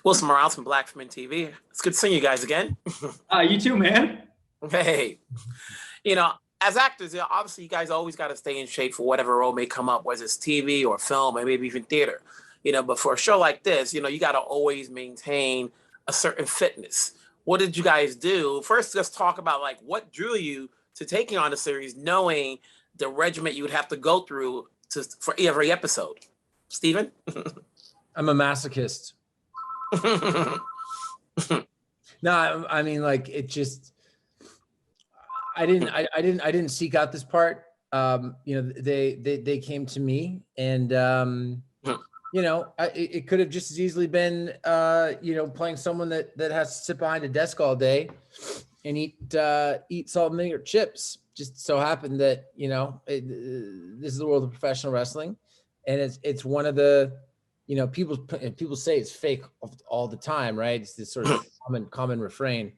Wilson Morales from Black Film TV. It's good seeing you guys again. You too, man. Hey, as actors, obviously you guys always got to stay in shape for whatever role may come up, whether it's TV or film or maybe even theater. But for a show like this, you got to always maintain a certain fitness. What did you guys do? First, let's talk about like what drew you to taking on the series, knowing the regiment you would have to go through for every episode. Stephen? I'm a masochist. No, I mean, like, it just, I didn't seek out this part. They came to me, and it could have just as easily been playing someone that has to sit behind a desk all day and eat salt and vinegar chips. Just so happened that this is the world of professional wrestling, and it's one of the people say it's fake all the time, right? It's this sort of common refrain.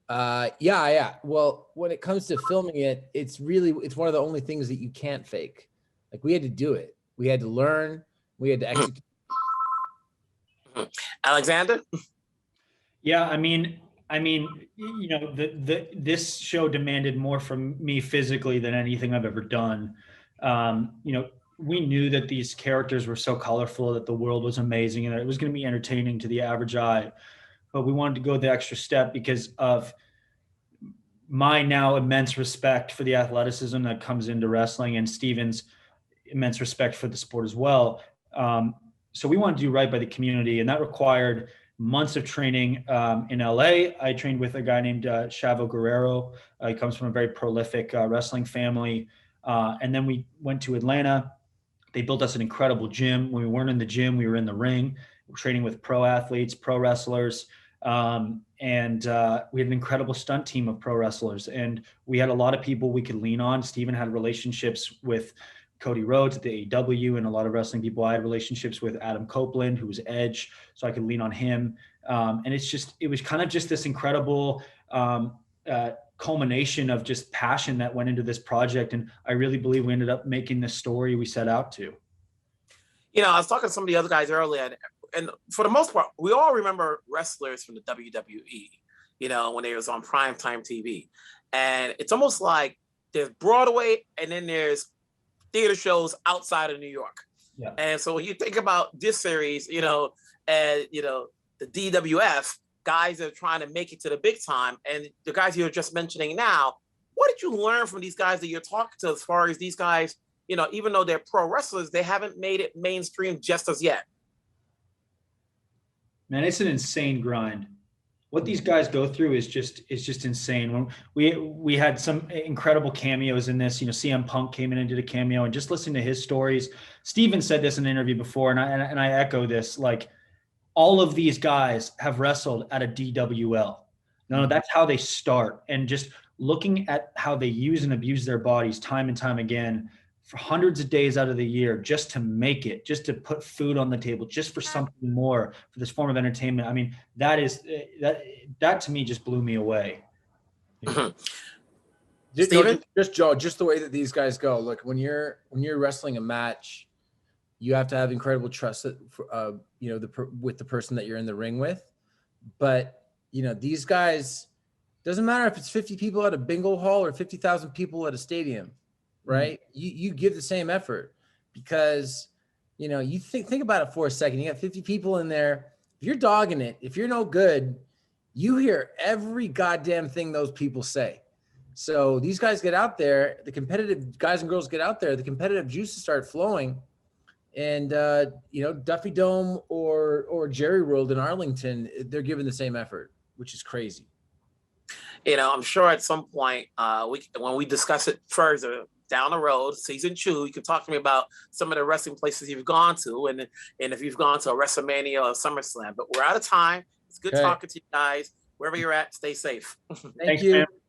Yeah. Well, when it comes to filming it, it's one of the only things that you can't fake. Like, we had to do it. We had to learn. We had to execute. Alexander? Yeah, I mean, this show demanded more from me physically than anything I've ever done. We knew that these characters were so colorful, that the world was amazing, and that it was going to be entertaining to the average eye. But we wanted to go the extra step because of my now immense respect for the athleticism that comes into wrestling, and Steven's immense respect for the sport as well. So we wanted to do right by the community, and that required months of training. In LA, I trained with a guy named Chavo Guerrero. He comes from a very prolific wrestling family. And then we went to Atlanta. They built us an incredible gym. When we weren't in the gym, we were in the ring. We were training with pro athletes, pro wrestlers. And we had an incredible stunt team of pro wrestlers. And we had a lot of people we could lean on. Steven had relationships with Cody Rhodes at the AEW and a lot of wrestling people. I had relationships with Adam Copeland, who was Edge, so I could lean on him. And it was kind of just this incredible culmination of just passion that went into this project. And I really believe we ended up making the story we set out to. I was talking to some of the other guys earlier, and for the most part, we all remember wrestlers from the WWE, when they was on primetime TV. And it's almost like there's Broadway and then there's theater shows outside of New York. Yeah. And so when you think about this series, the DWF, guys that are trying to make it to the big time, and the guys you're just mentioning now, what did you learn from these guys that you're talking to, as far as these guys, even though they're pro wrestlers, they haven't made it mainstream just as yet? Man, it's an insane grind. What these guys go through is just insane. When we had some incredible cameos in this, CM Punk came in and did a cameo, and just listening to his stories. Steven said this in an interview before, and I echo this, like, all of these guys have wrestled at a DWL. No, that's how they start. And just looking at how they use and abuse their bodies time and time again for hundreds of days out of the year, just to make it, just to put food on the table, just for something more, for this form of entertainment. I mean, that to me just blew me away. Steven? Just Joe, just the way that these guys go. Look, when you're wrestling a match, you have to have incredible trust with the person that you're in the ring with. But these guys, doesn't matter if it's 50 people at a bingo hall or 50,000 people at a stadium, right? Mm-hmm. You give the same effort, because you think about it for a second. You got 50 people in there. If you're dogging it, if you're no good, you hear every goddamn thing those people say. So these guys get out there, the competitive guys and girls get out there, the competitive juices start flowing. And, Duffy Dome or Jerry World in Arlington, they're giving the same effort, which is crazy. I'm sure at some point, when we discuss it further down the road, season 2, you can talk to me about some of the wrestling places you've gone to, and if you've gone to a WrestleMania or a SummerSlam. But we're out of time. It's good talking to you guys. Wherever you're at, stay safe. Thank you. Man.